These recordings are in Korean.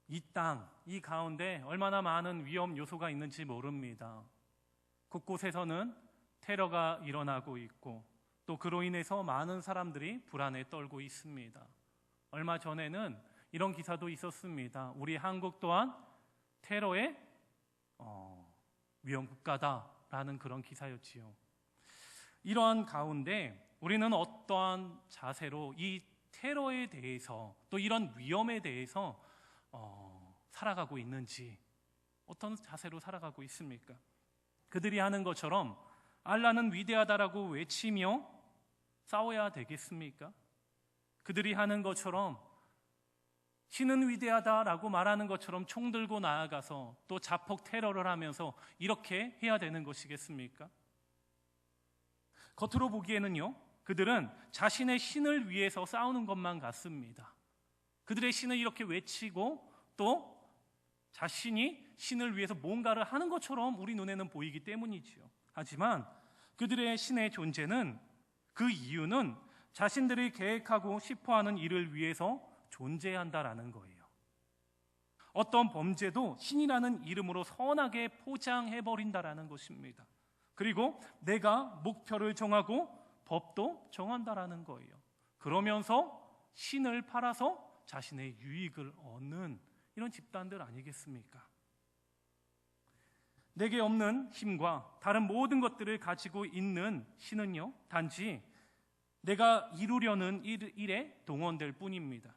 이 땅, 이 가운데 얼마나 많은 위험 요소가 있는지 모릅니다. 곳곳에서는 테러가 일어나고 있고 또 그로 인해서 많은 사람들이 불안에 떨고 있습니다. 얼마 전에는 이런 기사도 있었습니다. 우리 한국 또한 테러의 위험 국가다라는 그런 기사였지요. 이러한 가운데 우리는 어떠한 자세로 이 테러에 대해서 또 이런 위험에 대해서 살아가고 있는지, 어떤 자세로 살아가고 있습니까? 그들이 하는 것처럼 알라는 위대하다라고 외치며 싸워야 되겠습니까? 그들이 하는 것처럼 신은 위대하다라고 말하는 것처럼 총 들고 나아가서 또 자폭 테러를 하면서 이렇게 해야 되는 것이겠습니까? 겉으로 보기에는요, 그들은 자신의 신을 위해서 싸우는 것만 같습니다. 그들의 신을 이렇게 외치고 또 자신이 신을 위해서 뭔가를 하는 것처럼 우리 눈에는 보이기 때문이지요. 하지만 그들의 신의 존재는, 그 이유는 자신들이 계획하고 싶어하는 일을 위해서 존재한다라는 거예요. 어떤 범죄도 신이라는 이름으로 선하게 포장해버린다라는 것입니다. 그리고 내가 목표를 정하고 법도 정한다라는 거예요. 그러면서 신을 팔아서 자신의 유익을 얻는 이런 집단들 아니겠습니까? 내게 없는 힘과 다른 모든 것들을 가지고 있는 신은요, 단지 내가 이루려는 일에 동원될 뿐입니다.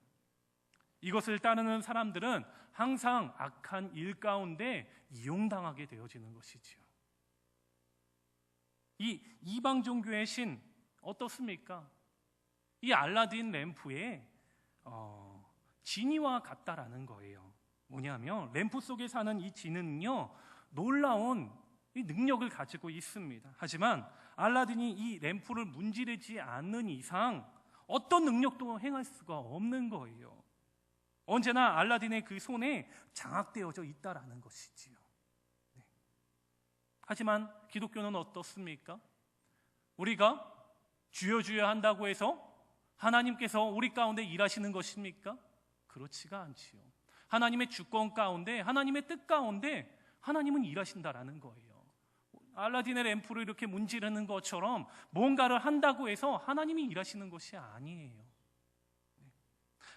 이것을 따르는 사람들은 항상 악한 일 가운데 이용당하게 되어지는 것이지요. 이 이방 종교의 신 어떻습니까? 이 알라딘 램프의 지니와 같다라는 거예요. 뭐냐면 램프 속에 사는 이 지는요, 놀라운 이 능력을 가지고 있습니다. 하지만 알라딘이 이 램프를 문지르지 않는 이상 어떤 능력도 행할 수가 없는 거예요. 언제나 알라딘의 그 손에 장악되어져 있다라는 것이지요. 네. 하지만 기독교는 어떻습니까? 우리가 주여 주여 한다고 해서 하나님께서 우리 가운데 일하시는 것입니까? 그렇지가 않지요. 하나님의 주권 가운데, 하나님의 뜻 가운데 하나님은 일하신다라는 거예요. 알라딘의 램프를 이렇게 문지르는 것처럼 뭔가를 한다고 해서 하나님이 일하시는 것이 아니에요.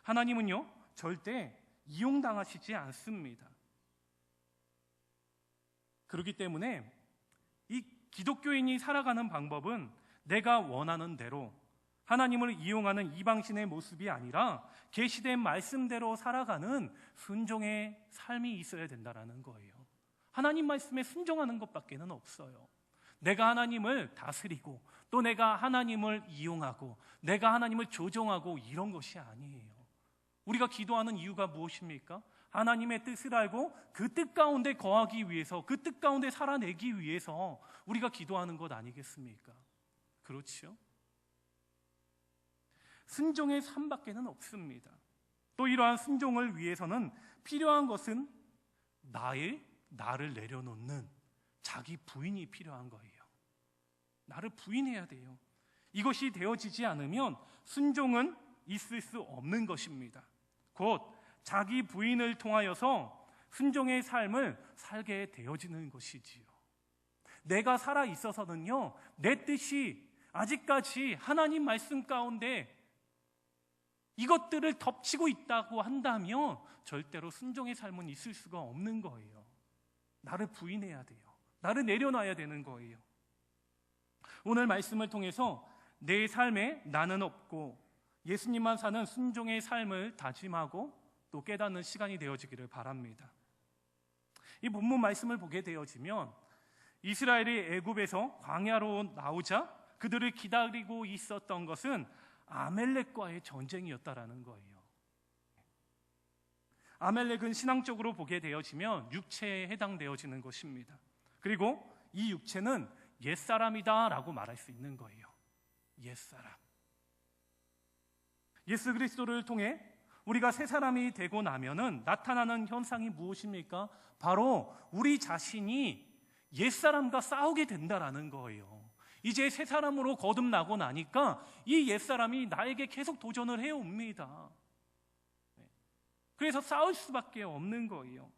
하나님은요, 절대 이용당하시지 않습니다. 그렇기 때문에 이 기독교인이 살아가는 방법은 내가 원하는 대로 하나님을 이용하는 이방신의 모습이 아니라 계시된 말씀대로 살아가는 순종의 삶이 있어야 된다는 거예요. 하나님 말씀에 순종하는 것밖에는 없어요. 내가 하나님을 다스리고 또 내가 하나님을 이용하고 내가 하나님을 조종하고 이런 것이 아니에요. 우리가 기도하는 이유가 무엇입니까? 하나님의 뜻을 알고 그 뜻 가운데 거하기 위해서, 그 뜻 가운데 살아내기 위해서 우리가 기도하는 것 아니겠습니까? 그렇죠? 순종의 삶밖에는 없습니다. 또 이러한 순종을 위해서는 필요한 것은 나를 내려놓는 자기 부인이 필요한 거예요. 나를 부인해야 돼요. 이것이 되어지지 않으면 순종은 있을 수 없는 것입니다. 곧 자기 부인을 통하여서 순종의 삶을 살게 되어지는 것이지요. 내가 살아 있어서는요, 내 뜻이 아직까지 하나님 말씀 가운데 이것들을 덮치고 있다고 한다면 절대로 순종의 삶은 있을 수가 없는 거예요. 나를 부인해야 돼요. 나를 내려놔야 되는 거예요. 오늘 말씀을 통해서 내 삶에 나는 없고 예수님만 사는 순종의 삶을 다짐하고 또 깨닫는 시간이 되어지기를 바랍니다. 이 본문 말씀을 보게 되어지면 이스라엘이 애굽에서 광야로 나오자 그들을 기다리고 있었던 것은 아멜렉과의 전쟁이었다라는 거예요. 아멜렉은 신앙적으로 보게 되어지면 육체에 해당되어지는 것입니다. 그리고 이 육체는 옛사람이다라고 말할 수 있는 거예요. 옛사람. 예수 그리스도를 통해 우리가 새 사람이 되고 나면은 나타나는 현상이 무엇입니까? 바로 우리 자신이 옛사람과 싸우게 된다라는 거예요. 이제 새 사람으로 거듭나고 나니까 이 옛사람이 나에게 계속 도전을 해옵니다. 그래서 싸울 수밖에 없는 거예요.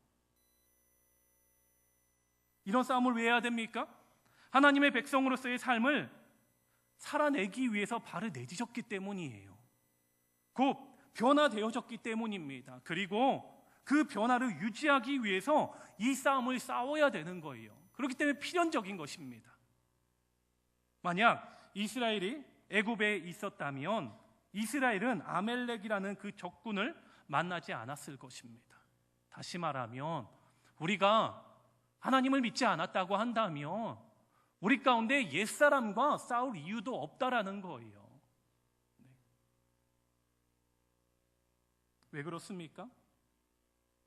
이런 싸움을 왜 해야 됩니까? 하나님의 백성으로서의 삶을 살아내기 위해서 발을 내디뎠기 때문이에요. 곧 변화되어졌기 때문입니다. 그리고 그 변화를 유지하기 위해서 이 싸움을 싸워야 되는 거예요. 그렇기 때문에 필연적인 것입니다. 만약 이스라엘이 애굽에 있었다면 이스라엘은 아멜렉이라는 그 적군을 만나지 않았을 것입니다. 다시 말하면 우리가 하나님을 믿지 않았다고 한다면 우리 가운데 옛사람과 싸울 이유도 없다라는 거예요. 왜 그렇습니까?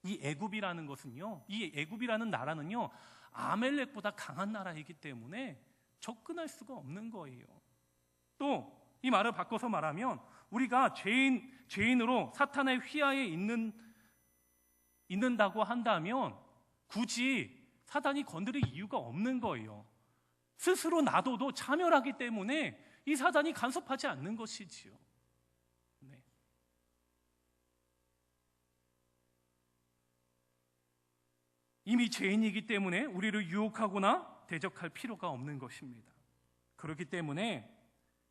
이 애굽이라는 것은요, 이 애굽이라는 나라는요, 아멜렉보다 강한 나라이기 때문에 접근할 수가 없는 거예요. 또 이 말을 바꿔서 말하면 우리가 죄인으로 사탄의 휘하에 있는다고 한다면 굳이 사단이 건드릴 이유가 없는 거예요. 스스로 놔둬도 참여하기 때문에 이 사단이 간섭하지 않는 것이지요. 네. 이미 죄인이기 때문에 우리를 유혹하거나 대적할 필요가 없는 것입니다. 그렇기 때문에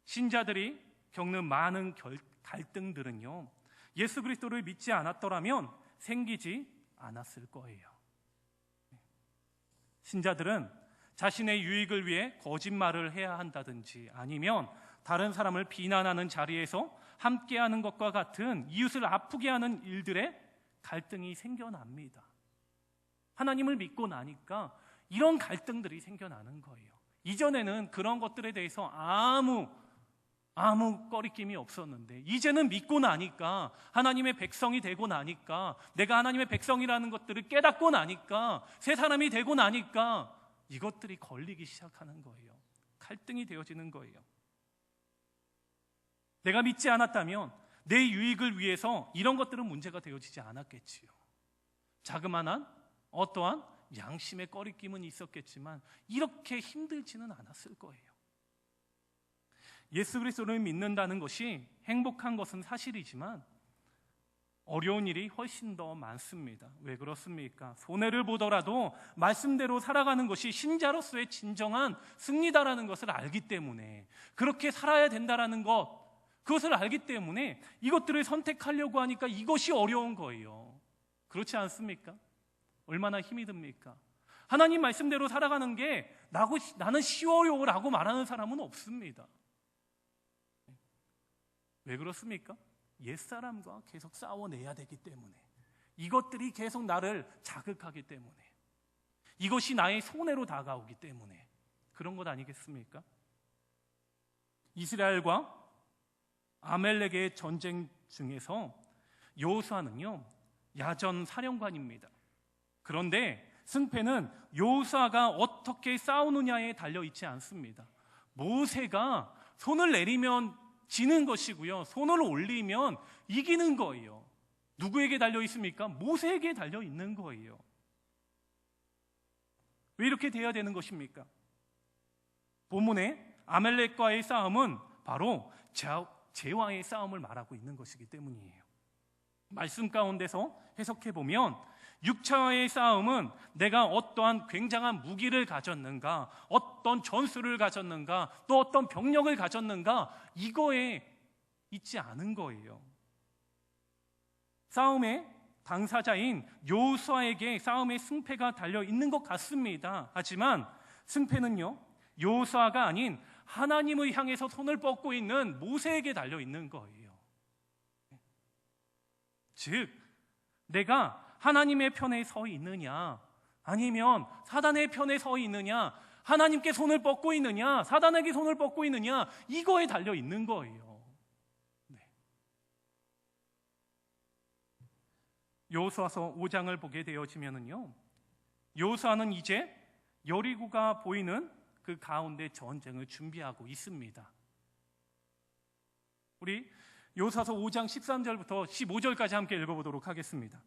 신자들이 겪는 많은 갈등들은요, 예수 그리스도를 믿지 않았더라면 생기지 않았을 거예요. 신자들은 자신의 유익을 위해 거짓말을 해야 한다든지 아니면 다른 사람을 비난하는 자리에서 함께하는 것과 같은 이웃을 아프게 하는 일들에 갈등이 생겨납니다. 하나님을 믿고 나니까 이런 갈등들이 생겨나는 거예요. 이전에는 그런 것들에 대해서 아무 꺼리낌이 없었는데 이제는 믿고 나니까, 하나님의 백성이 되고 나니까, 내가 하나님의 백성이라는 것들을 깨닫고 나니까, 새 사람이 되고 나니까 이것들이 걸리기 시작하는 거예요. 갈등이 되어지는 거예요. 내가 믿지 않았다면 내 유익을 위해서 이런 것들은 문제가 되어지지 않았겠지요. 자그마한 어떠한 양심의 꺼리낌은 있었겠지만 이렇게 힘들지는 않았을 거예요. 예수 그리스도를 믿는다는 것이 행복한 것은 사실이지만 어려운 일이 훨씬 더 많습니다. 왜 그렇습니까? 손해를 보더라도 말씀대로 살아가는 것이 신자로서의 진정한 승리다라는 것을 알기 때문에, 그렇게 살아야 된다라는 것, 그것을 알기 때문에 이것들을 선택하려고 하니까 이것이 어려운 거예요. 그렇지 않습니까? 얼마나 힘이 듭니까? 하나님 말씀대로 살아가는 게 나는 쉬워요 라고 말하는 사람은 없습니다. 왜 그렇습니까? 옛사람과 계속 싸워내야 되기 때문에, 이것들이 계속 나를 자극하기 때문에, 이것이 나의 손해로 다가오기 때문에 그런 것 아니겠습니까? 이스라엘과 아멜렉의 전쟁 중에서 여호수아는요, 야전 사령관입니다. 그런데 승패는 여호수아가 어떻게 싸우느냐에 달려있지 않습니다. 모세가 손을 내리면 지는 것이고요, 손을 올리면 이기는 거예요. 누구에게 달려있습니까? 모세에게 달려있는 거예요. 왜 이렇게 돼야 되는 것입니까? 본문의 아멜렉과의 싸움은 바로 제와의 싸움을 말하고 있는 것이기 때문이에요. 말씀 가운데서 해석해보면 육체와의 싸움은 내가 어떠한 굉장한 무기를 가졌는가, 어떤 전술을 가졌는가, 또 어떤 병력을 가졌는가, 이거에 있지 않은 거예요. 싸움의 당사자인 여호수아에게 싸움의 승패가 달려 있는 것 같습니다. 하지만 승패는요, 여호수아가 아닌 하나님을 향해서 손을 뻗고 있는 모세에게 달려 있는 거예요. 즉, 내가 하나님의 편에 서 있느냐, 아니면 사단의 편에 서 있느냐, 하나님께 손을 뻗고 있느냐, 사단에게 손을 뻗고 있느냐, 이거에 달려 있는 거예요. 네. 여호수아서 5장을 보게 되어지면은요, 여호수아는 이제 여리고가 보이는 그 가운데 전쟁을 준비하고 있습니다. 우리 여호수아서 5장 13절부터 15절까지 함께 읽어보도록 하겠습니다.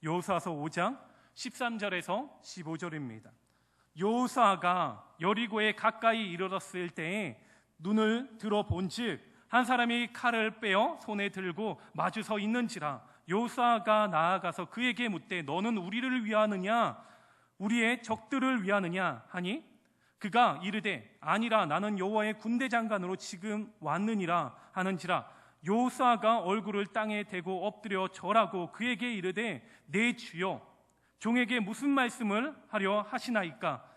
여호수아서 5장 13절에서 15절입니다. 여호수아가 여리고에 가까이 이르렀을 때에 눈을 들어본즉 한 사람이 칼을 빼어 손에 들고 마주 서 있는지라. 요사가 나아가서 그에게 묻되 너는 우리를 위하느냐 우리의 적들을 위하느냐 하니 그가 이르되 아니라 나는 여호와의 군대 장관으로 지금 왔느니라 하는지라 요사가 얼굴을 땅에 대고 엎드려 절하고 그에게 이르되 내 주여 종에게 무슨 말씀을 하려 하시나이까.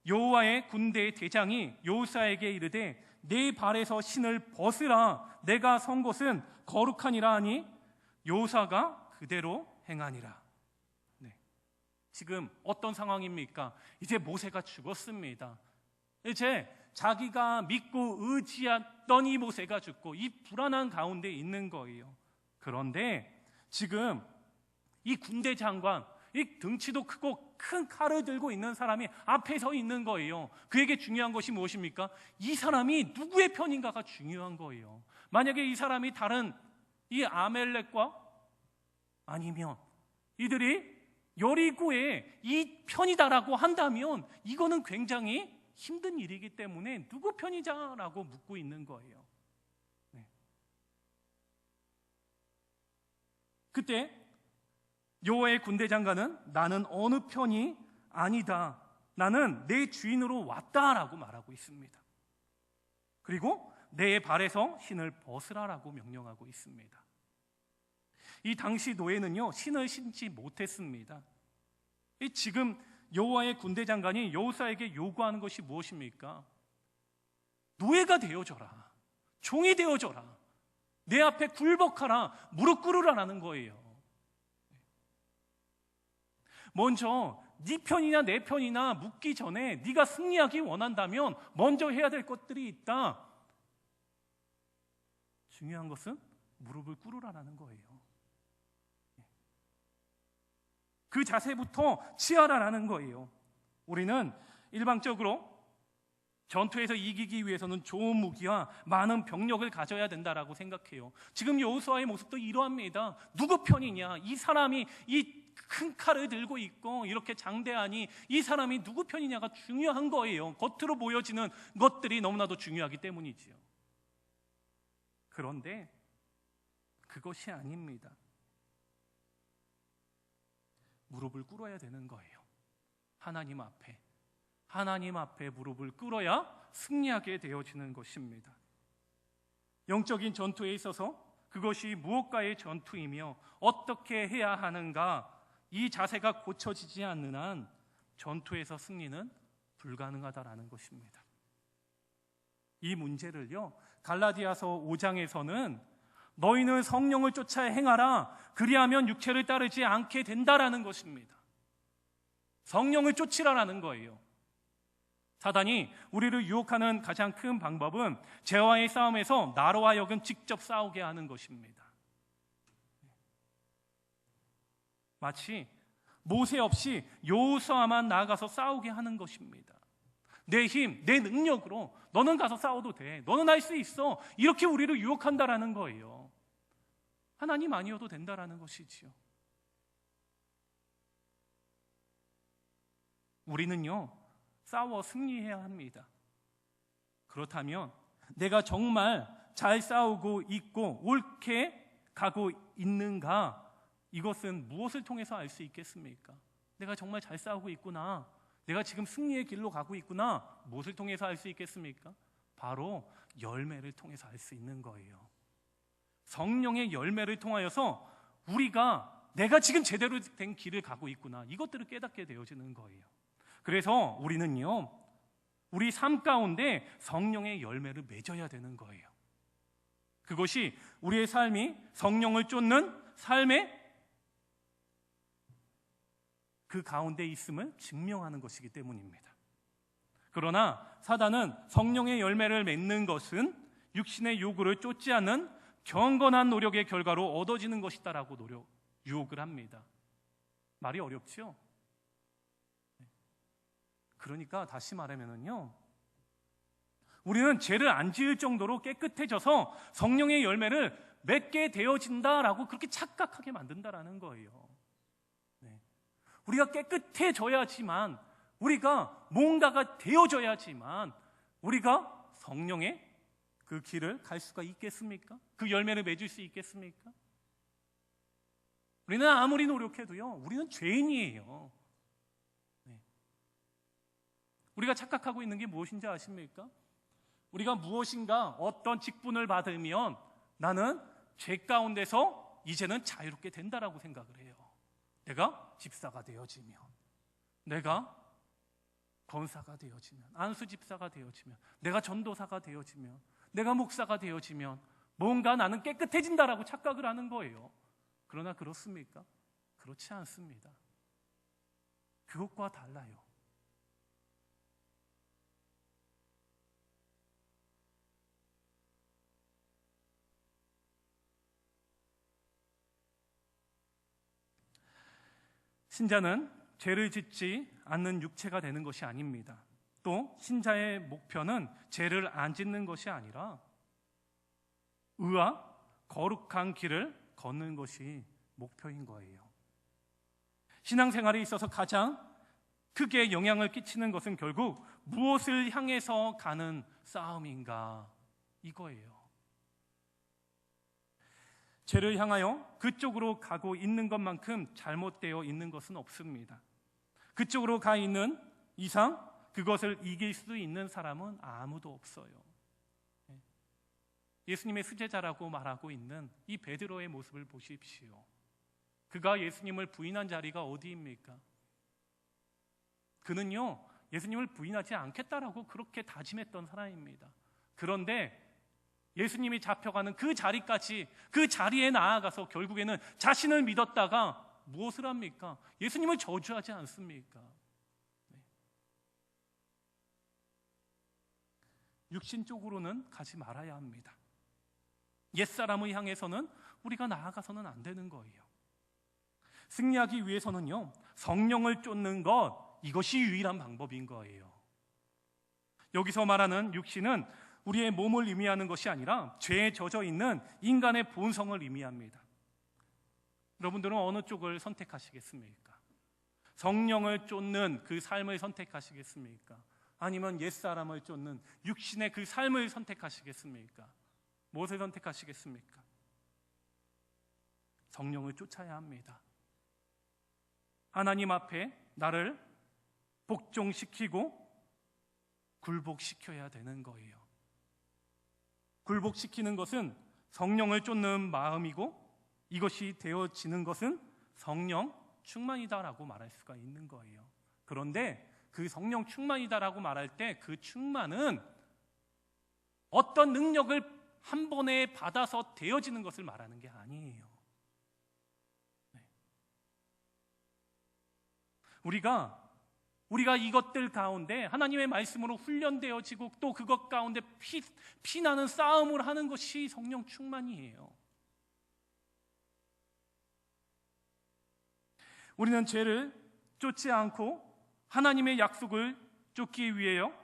여호와의 군대의 대장이 요사에게 이르되 내 발에서 신을 벗으라 내가 선 곳은 거룩하니라 하니 요사가 그대로 행하니라. 네. 지금 어떤 상황입니까? 이제 모세가 죽었습니다. 이제 자기가 믿고 의지했던 이 모세가 죽고 이 불안한 가운데 있는 거예요. 그런데 지금 이 군대 장관, 이 등치도 크고 큰 칼을 들고 있는 사람이 앞에 서 있는 거예요. 그에게 중요한 것이 무엇입니까? 이 사람이 누구의 편인가가 중요한 거예요. 만약에 이 사람이 다른 이 아멜렉과 아니면 이들이 여리고의 이 편이다라고 한다면 이거는 굉장히 힘든 일이기 때문에 누구 편이자라고 묻고 있는 거예요. 네. 그때 여호와의 군대 장관은 나는 어느 편이 아니다. 나는 내 주인으로 왔다라고 말하고 있습니다. 그리고 내 발에서 신을 벗으라라고 명령하고 있습니다. 이 당시 노예는요 신을 신지 못했습니다. 지금 여호와의 군대 장관이 여호사에게 요구하는 것이 무엇입니까? 노예가 되어줘라, 종이 되어줘라, 내 앞에 굴복하라, 무릎 꿇으라라는 거예요. 먼저 네 편이냐 내 편이나 묻기 전에 네가 승리하기 원한다면 먼저 해야 될 것들이 있다. 중요한 것은 무릎을 꿇으라는 거예요. 그 자세부터 취하라는 거예요. 우리는 일방적으로 전투에서 이기기 위해서는 좋은 무기와 많은 병력을 가져야 된다라고 생각해요. 지금 여호수아의 모습도 이러합니다. 누구 편이냐? 이 사람이 이 큰 칼을 들고 있고 이렇게 장대하니 이 사람이 누구 편이냐가 중요한 거예요. 겉으로 보여지는 것들이 너무나도 중요하기 때문이지요. 그런데 그것이 아닙니다. 무릎을 꿇어야 되는 거예요. 하나님 앞에 무릎을 꿇어야 승리하게 되어지는 것입니다. 영적인 전투에 있어서 그것이 무엇과의 전투이며 어떻게 해야 하는가, 이 자세가 고쳐지지 않는 한 전투에서 승리는 불가능하다라는 것입니다. 이 문제를요 갈라디아서 5장에서는 너희는 성령을 쫓아 행하라 그리하면 육체를 따르지 않게 된다라는 것입니다. 성령을 쫓으라라는 거예요. 사단이 우리를 유혹하는 가장 큰 방법은 죄와의 싸움에서 나로 하여금 직접 싸우게 하는 것입니다. 마치 모세 없이 여호수아만 나아가서 싸우게 하는 것입니다. 내 힘, 내 능력으로 너는 가서 싸워도 돼, 너는 할 수 있어, 이렇게 우리를 유혹한다라는 거예요. 하나님 아니어도 된다라는 것이지요. 우리는요 싸워 승리해야 합니다. 그렇다면 내가 정말 잘 싸우고 있고 옳게 가고 있는가, 이것은 무엇을 통해서 알 수 있겠습니까? 내가 정말 잘 싸우고 있구나, 내가 지금 승리의 길로 가고 있구나, 무엇을 통해서 알 수 있겠습니까? 바로 열매를 통해서 알 수 있는 거예요. 성령의 열매를 통하여서 내가 지금 제대로 된 길을 가고 있구나, 이것들을 깨닫게 되어지는 거예요. 그래서 우리는요 우리 삶 가운데 성령의 열매를 맺어야 되는 거예요. 그것이 우리의 삶이 성령을 쫓는 삶의 그 가운데 있음을 증명하는 것이기 때문입니다. 그러나 사단은 성령의 열매를 맺는 것은 육신의 요구를 쫓지 않는 경건한 노력의 결과로 얻어지는 것이다라고 유혹을 합니다. 말이 어렵죠? 그러니까 다시 말하면요 우리는 죄를 안 지을 정도로 깨끗해져서 성령의 열매를 맺게 되어진다라고 그렇게 착각하게 만든다라는 거예요. 우리가 깨끗해져야지만, 우리가 뭔가가 되어져야지만 우리가 성령의 그 길을 갈 수가 있겠습니까? 그 열매를 맺을 수 있겠습니까? 우리는 아무리 노력해도요, 우리는 죄인이에요. 네. 우리가 착각하고 있는 게 무엇인지 아십니까? 우리가 무엇인가 어떤 직분을 받으면 나는 죄 가운데서 이제는 자유롭게 된다라고 생각을 해요. 내가 집사가 되어지면, 내가 권사가 되어지면, 안수 집사가 되어지면, 내가 전도사가 되어지면, 내가 목사가 되어지면 뭔가 나는 깨끗해진다라고 착각을 하는 거예요. 그러나 그렇습니까? 그렇지 않습니다. 그것과 달라요. 신자는 죄를 짓지 않는 육체가 되는 것이 아닙니다. 또 신자의 목표는 죄를 안 짓는 것이 아니라 의와 거룩한 길을 걷는 것이 목표인 거예요. 신앙생활에 있어서 가장 크게 영향을 끼치는 것은 결국 무엇을 향해서 가는 싸움인가, 이거예요. 죄를 향하여 그쪽으로 가고 있는 것만큼 잘못되어 있는 것은 없습니다. 그쪽으로 가 있는 이상 그것을 이길 수 있는 사람은 아무도 없어요. 예수님의 수제자라고 말하고 있는 이 베드로의 모습을 보십시오. 그가 예수님을 부인한 자리가 어디입니까? 그는요, 예수님을 부인하지 않겠다라고 그렇게 다짐했던 사람입니다. 그런데 예수님이 잡혀가는 그 자리까지, 그 자리에 나아가서 결국에는 자신을 믿었다가 무엇을 합니까? 예수님을 저주하지 않습니까? 네. 육신 쪽으로는 가지 말아야 합니다. 옛사람을 향해서는 우리가 나아가서는 안 되는 거예요. 승리하기 위해서는요, 성령을 쫓는 것, 이것이 유일한 방법인 거예요. 여기서 말하는 육신은 우리의 몸을 의미하는 것이 아니라 죄에 젖어 있는 인간의 본성을 의미합니다. 여러분들은 어느 쪽을 선택하시겠습니까? 성령을 쫓는 그 삶을 선택하시겠습니까? 아니면 옛사람을 쫓는 육신의 그 삶을 선택하시겠습니까? 무엇을 선택하시겠습니까? 성령을 쫓아야 합니다. 하나님 앞에 나를 복종시키고 굴복시켜야 되는 거예요. 굴복시키는 것은 성령을 쫓는 마음이고, 이것이 되어지는 것은 성령 충만이다라고 말할 수가 있는 거예요. 그런데 그 성령 충만이다라고 말할 때 그 충만은 어떤 능력을 한 번에 받아서 되어지는 것을 말하는 게 아니에요. 네. 우리가 이것들 가운데 하나님의 말씀으로 훈련되어지고 또 그것 가운데 피나는 싸움을 하는 것이 성령 충만이에요. 우리는 죄를 쫓지 않고 하나님의 약속을 쫓기 위해요,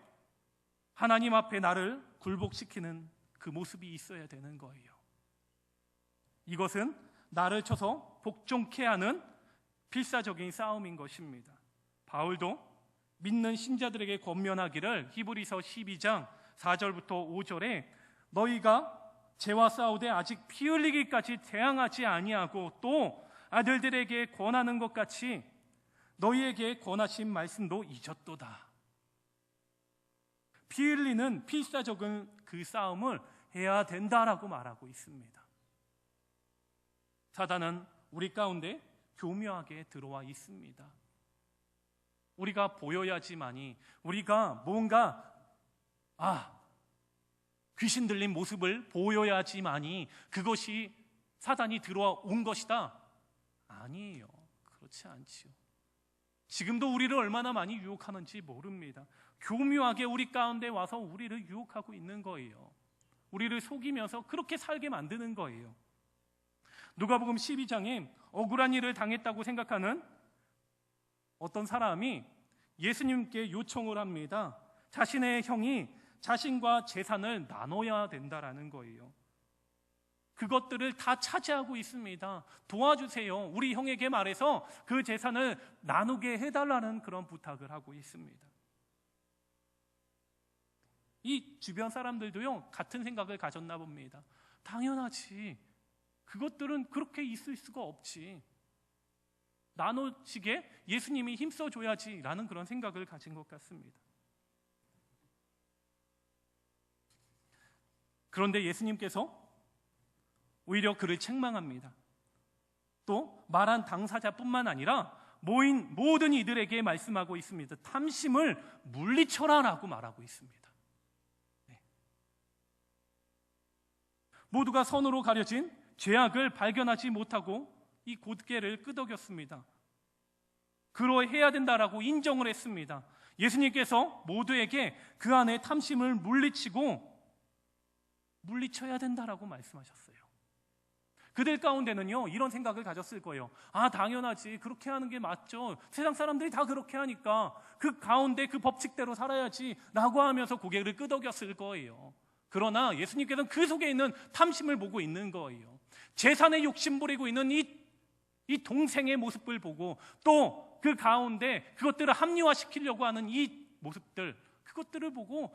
하나님 앞에 나를 굴복시키는 그 모습이 있어야 되는 거예요. 이것은 나를 쳐서 복종케 하는 필사적인 싸움인 것입니다. 바울도 믿는 신자들에게 권면하기를 히브리서 12장 4절부터 5절에 너희가 죄와 싸우되 아직 피 흘리기까지 대항하지 아니하고 또 아들들에게 권하는 것 같이 너희에게 권하신 말씀도 잊었도다. 피 흘리는 필사적인 그 싸움을 해야 된다라고 말하고 있습니다. 사단은 우리 가운데 교묘하게 들어와 있습니다. 우리가 보여야지만이, 우리가 뭔가 귀신 들린 모습을 보여야지만이 그것이 사단이 들어온 것이다. 아니에요. 그렇지 않지요. 지금도 우리를 얼마나 많이 유혹하는지 모릅니다. 교묘하게 우리 가운데 와서 우리를 유혹하고 있는 거예요. 우리를 속이면서 그렇게 살게 만드는 거예요. 누가복음 12장에 억울한 일을 당했다고 생각하는 어떤 사람이 예수님께 요청을 합니다. 자신의 형이 자신과 재산을 나눠야 된다라는 거예요. 그것들을 다 차지하고 있습니다. 도와주세요. 우리 형에게 말해서 그 재산을 나누게 해달라는 그런 부탁을 하고 있습니다. 이 주변 사람들도요, 같은 생각을 가졌나 봅니다. 당연하지. 그것들은 그렇게 있을 수가 없지. 나눠지게 예수님이 힘써줘야지라는 그런 생각을 가진 것 같습니다. 그런데 예수님께서 오히려 그를 책망합니다. 또 말한 당사자뿐만 아니라 모인 모든 이들에게 말씀하고 있습니다. 탐심을 물리쳐라라고 말하고 있습니다. 네. 모두가 선으로 가려진 죄악을 발견하지 못하고 이 고개를 끄덕였습니다. 그러해야 된다라고 인정을 했습니다. 예수님께서 모두에게 그 안에 탐심을 물리쳐야 된다라고 말씀하셨어요. 그들 가운데는요, 이런 생각을 가졌을 거예요. 당연하지, 그렇게 하는 게 맞죠. 세상 사람들이 다 그렇게 하니까 그 가운데 그 법칙대로 살아야지 라고 하면서 고개를 끄덕였을 거예요. 그러나 예수님께서는 그 속에 있는 탐심을 보고 있는 거예요. 재산에 욕심 부리고 있는 이 동생의 모습을 보고, 또 그 가운데 그것들을 합리화시키려고 하는 이 모습들, 그것들을 보고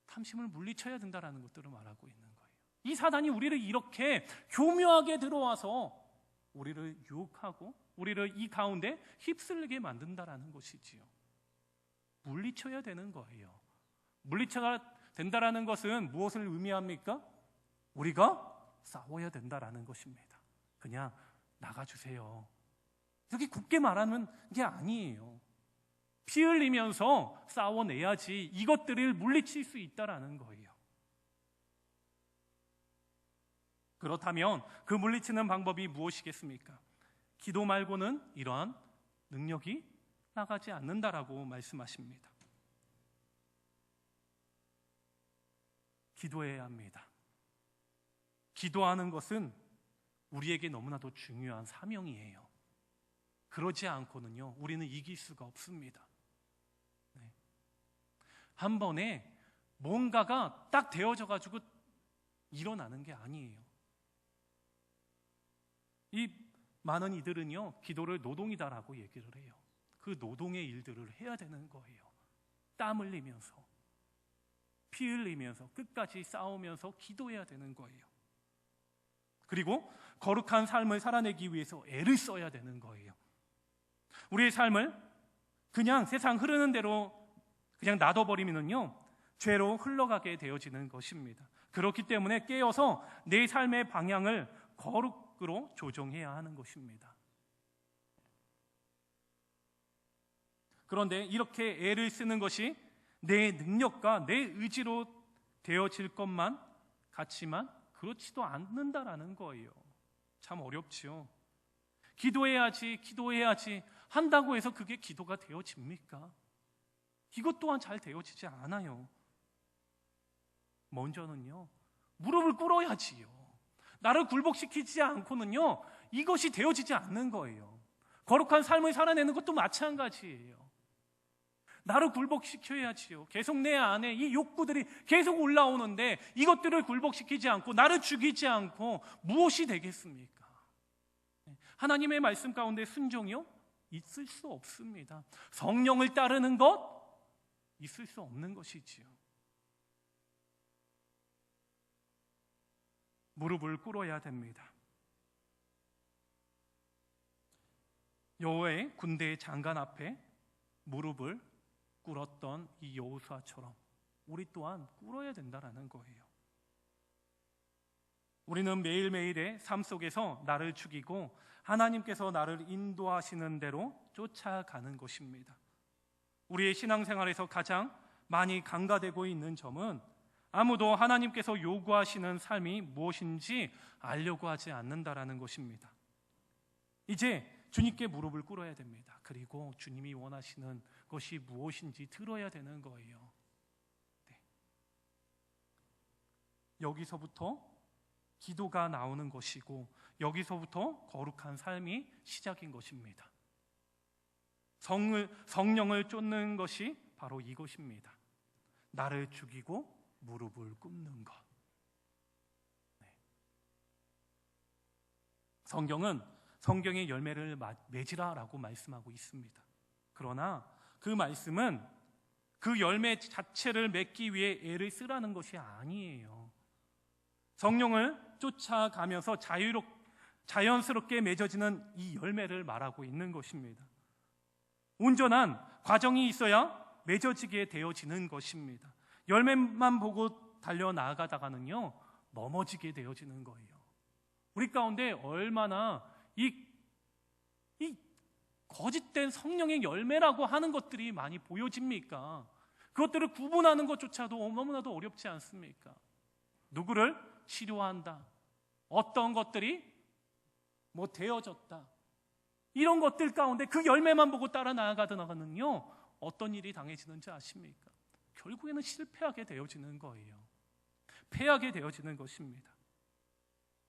탐심을 물리쳐야 된다라는 것들을 말하고 있는 거예요. 이 사단이 우리를 이렇게 교묘하게 들어와서 우리를 유혹하고 우리를 이 가운데 휩쓸게 만든다라는 것이지요. 물리쳐야 되는 거예요. 물리쳐야 된다라는 것은 무엇을 의미합니까? 우리가 싸워야 된다라는 것입니다. 그냥 나가주세요, 이렇게 굽게 말하는 게 아니에요. 피 흘리면서 싸워내야지 이것들을 물리칠 수 있다라는 거예요. 그렇다면 그 물리치는 방법이 무엇이겠습니까? 기도 말고는 이러한 능력이 나가지 않는다라고 말씀하십니다. 기도해야 합니다. 기도하는 것은 우리에게 너무나도 중요한 사명이에요. 그러지 않고는요, 우리는 이길 수가 없습니다. 네. 한 번에 뭔가가 딱 되어져 가지고 일어나는 게 아니에요. 이 많은 이들은요, 기도를 노동이다라고 얘기를 해요. 그 노동의 일들을 해야 되는 거예요. 땀 흘리면서, 피 흘리면서, 끝까지 싸우면서 기도해야 되는 거예요. 그리고 거룩한 삶을 살아내기 위해서 애를 써야 되는 거예요. 우리의 삶을 그냥 세상 흐르는 대로 그냥 놔둬버리면요, 죄로 흘러가게 되어지는 것입니다. 그렇기 때문에 깨어서 내 삶의 방향을 거룩으로 조정해야 하는 것입니다. 그런데 이렇게 애를 쓰는 것이 내 능력과 내 의지로 되어질 것만 같지만 그렇지도 않는다라는 거예요. 참 어렵지요. 기도해야지 한다고 해서 그게 기도가 되어집니까? 이것 또한 잘 되어지지 않아요. 먼저는요, 무릎을 꿇어야지요. 나를 굴복시키지 않고는요, 이것이 되어지지 않는 거예요. 거룩한 삶을 살아내는 것도 마찬가지예요. 나를 굴복시켜야지요. 계속 내 안에 이 욕구들이 계속 올라오는데 이것들을 굴복시키지 않고 나를 죽이지 않고 무엇이 되겠습니까? 하나님의 말씀 가운데 순종이요? 있을 수 없습니다. 성령을 따르는 것? 있을 수 없는 것이지요. 무릎을 꿇어야 됩니다. 여호와의 군대의 장관 앞에 무릎을 꿇었던 이 여호수아처럼 우리 또한 꿇어야 된다라는 거예요. 우리는 매일매일의 삶 속에서 나를 죽이고 하나님께서 나를 인도하시는 대로 쫓아가는 것입니다. 우리의 신앙생활에서 가장 많이 간과되고 있는 점은 아무도 하나님께서 요구하시는 삶이 무엇인지 알려고 하지 않는다라는 것입니다. 이제 주님께 무릎을 꿇어야 됩니다. 그리고 주님이 원하시는 것이 무엇인지 들어야 되는 거예요. 네. 여기서부터 기도가 나오는 것이고 여기서부터 거룩한 삶이 시작인 것입니다. 성령을 쫓는 것이 바로 이것입니다. 나를 죽이고 무릎을 꿇는 것. 네. 성경의 열매를 맺으라라고 말씀하고 있습니다. 그러나 그 말씀은 그 열매 자체를 맺기 위해 애를 쓰라는 것이 아니에요. 성령을 쫓아가면서 자연스럽게 맺어지는 이 열매를 말하고 있는 것입니다. 온전한 과정이 있어야 맺어지게 되어지는 것입니다. 열매만 보고 달려나가다가는요, 넘어지게 되어지는 거예요. 우리 가운데 얼마나 이 거짓된 성령의 열매라고 하는 것들이 많이 보여집니까? 그것들을 구분하는 것조차도 너무나도 어렵지 않습니까? 누구를 치료한다, 어떤 것들이 되어졌다, 이런 것들 가운데 그 열매만 보고 따라 나아가다가는요, 어떤 일이 당해지는지 아십니까? 결국에는 실패하게 되어지는 거예요. 패하게 되어지는 것입니다.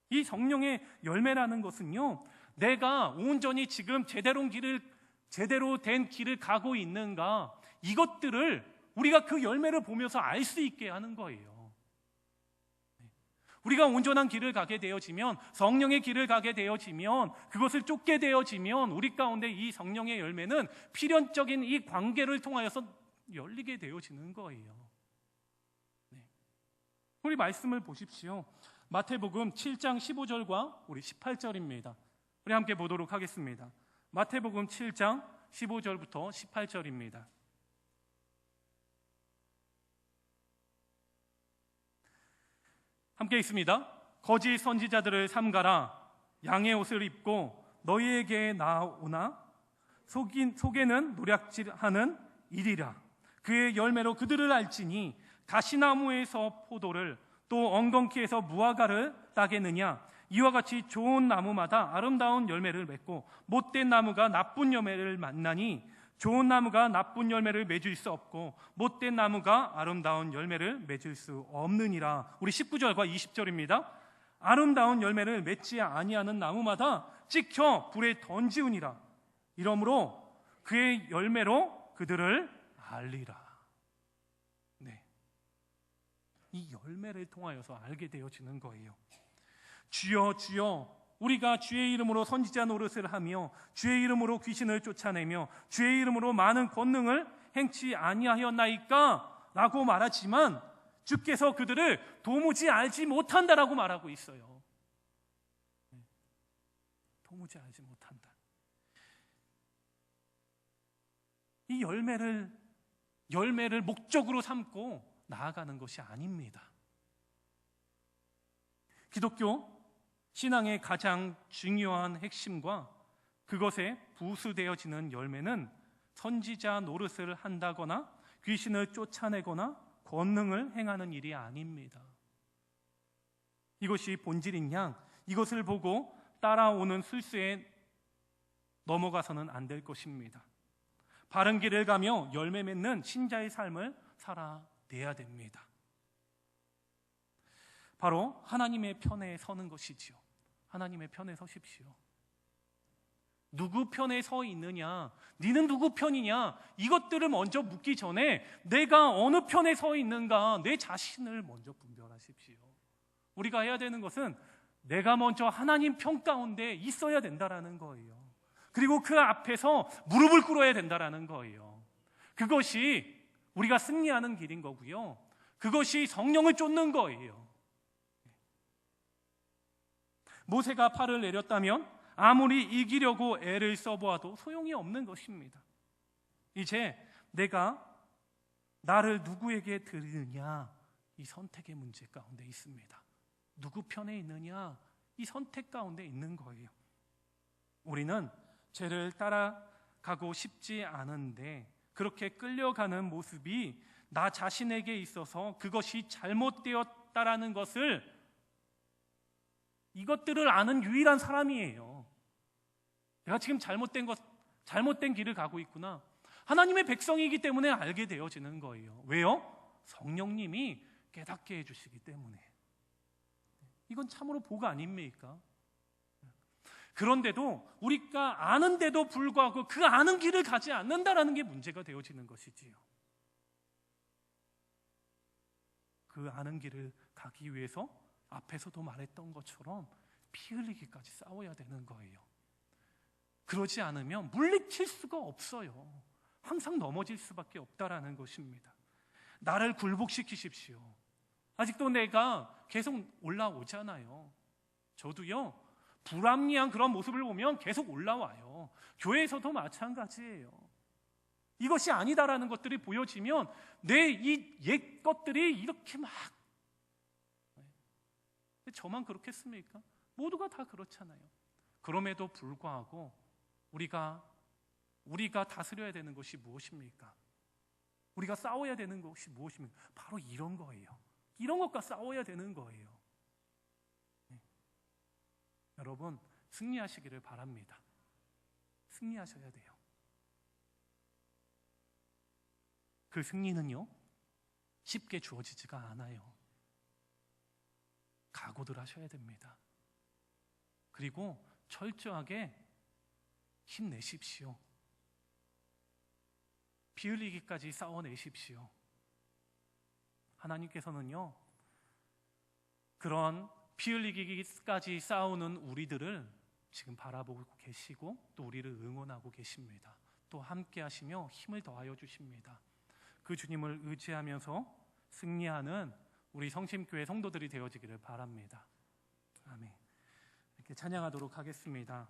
이 성령의 열매라는 것은요, 내가 온전히 지금 제대로 된 길을 가고 있는가, 이것들을 우리가 그 열매를 보면서 알 수 있게 하는 거예요. 우리가 온전한 길을 가게 되어지면, 성령의 길을 가게 되어지면, 그것을 쫓게 되어지면 우리 가운데 이 성령의 열매는 필연적인 이 관계를 통하여서 열리게 되어지는 거예요. 우리 말씀을 보십시오. 마태복음 7장 15절과 우리 18절입니다. 우리 함께 보도록 하겠습니다. 마태복음 7장 15절부터 18절입니다. 함께 있습니다. 거짓 선지자들을 삼가라. 양의 옷을 입고 너희에게 나오나 속에는 노략질하는 일이라. 그의 열매로 그들을 알지니 가시나무에서 포도를, 또 엉겅퀴에서 무화과를 따겠느냐. 이와 같이 좋은 나무마다 아름다운 열매를 맺고 못된 나무가 나쁜 열매를 만나니, 좋은 나무가 나쁜 열매를 맺을 수 없고 못된 나무가 아름다운 열매를 맺을 수 없느니라. 우리 19절과 20절입니다. 아름다운 열매를 맺지 아니하는 나무마다 찍혀 불에 던지우니라. 이러므로 그의 열매로 그들을 알리라. 이 열매를 통하여서 알게 되어지는 거예요. 주여 주여, 우리가 주의 이름으로 선지자 노릇을 하며 주의 이름으로 귀신을 쫓아내며 주의 이름으로 많은 권능을 행치 아니하였나이까? 라고 말하지만 주께서 그들을 도무지 알지 못한다라고 말하고 있어요. 도무지 알지 못한다. 이 열매를 목적으로 삼고 나아가는 것이 아닙니다. 기독교 신앙의 가장 중요한 핵심과 그것에 부수되어지는 열매는 선지자 노릇을 한다거나 귀신을 쫓아내거나 권능을 행하는 일이 아닙니다. 이것이 본질인 양, 이것을 보고 따라오는 술수에 넘어가서는 안 될 것입니다. 바른 길을 가며 열매 맺는 신자의 삶을 살아내야 됩니다. 바로 하나님의 편에 서는 것이지요. 하나님의 편에 서십시오. 누구 편에 서 있느냐, 너는 누구 편이냐, 이것들을 먼저 묻기 전에 내가 어느 편에 서 있는가, 내 자신을 먼저 분별하십시오. 우리가 해야 되는 것은 내가 먼저 하나님 편 가운데 있어야 된다라는 거예요. 그리고 그 앞에서 무릎을 꿇어야 된다라는 거예요. 그것이 우리가 승리하는 길인 거고요. 그것이 성령을 쫓는 거예요. 모세가 팔을 내렸다면 아무리 이기려고 애를 써보아도 소용이 없는 것입니다. 이제 내가 나를 누구에게 드리느냐, 이 선택의 문제 가운데 있습니다. 누구 편에 있느냐, 이 선택 가운데 있는 거예요. 우리는 죄를 따라가고 싶지 않은데 그렇게 끌려가는 모습이 나 자신에게 있어서 그것이 잘못되었다라는 것을, 이것들을 아는 유일한 사람이에요. 내가 지금 잘못된 길을 가고 있구나. 하나님의 백성이기 때문에 알게 되어지는 거예요. 왜요? 성령님이 깨닫게 해주시기 때문에. 이건 참으로 복 아닙니까? 그런데도 우리가 아는데도 불구하고 그 아는 길을 가지 않는다라는 게 문제가 되어지는 것이지요. 그 아는 길을 가기 위해서 앞에서도 말했던 것처럼 피 흘리기까지 싸워야 되는 거예요. 그러지 않으면 물리칠 수가 없어요. 항상 넘어질 수밖에 없다라는 것입니다. 나를 굴복시키십시오. 아직도 내가 계속 올라오잖아요. 저도요, 불합리한 그런 모습을 보면 계속 올라와요. 교회에서도 마찬가지예요. 이것이 아니다라는 것들이 보여지면 내 이 옛 것들이 이렇게 막, 저만 그렇겠습니까? 모두가 다 그렇잖아요. 그럼에도 불구하고 우리가 다스려야 되는 것이 무엇입니까? 우리가 싸워야 되는 것이 무엇입니까? 바로 이런 거예요. 이런 것과 싸워야 되는 거예요. 네. 여러분, 승리하시기를 바랍니다. 승리하셔야 돼요. 그 승리는요, 쉽게 주어지지가 않아요. 각오들 하셔야 됩니다. 그리고 철저하게 힘내십시오. 피 흘리기까지 싸워내십시오. 하나님께서는요, 그런 피 흘리기까지 싸우는 우리들을 지금 바라보고 계시고 또 우리를 응원하고 계십니다. 또 함께 하시며 힘을 더하여 주십니다. 그 주님을 의지하면서 승리하는 우리 성심교회 성도들이 되어지기를 바랍니다. 아멘. 이렇게 찬양하도록 하겠습니다.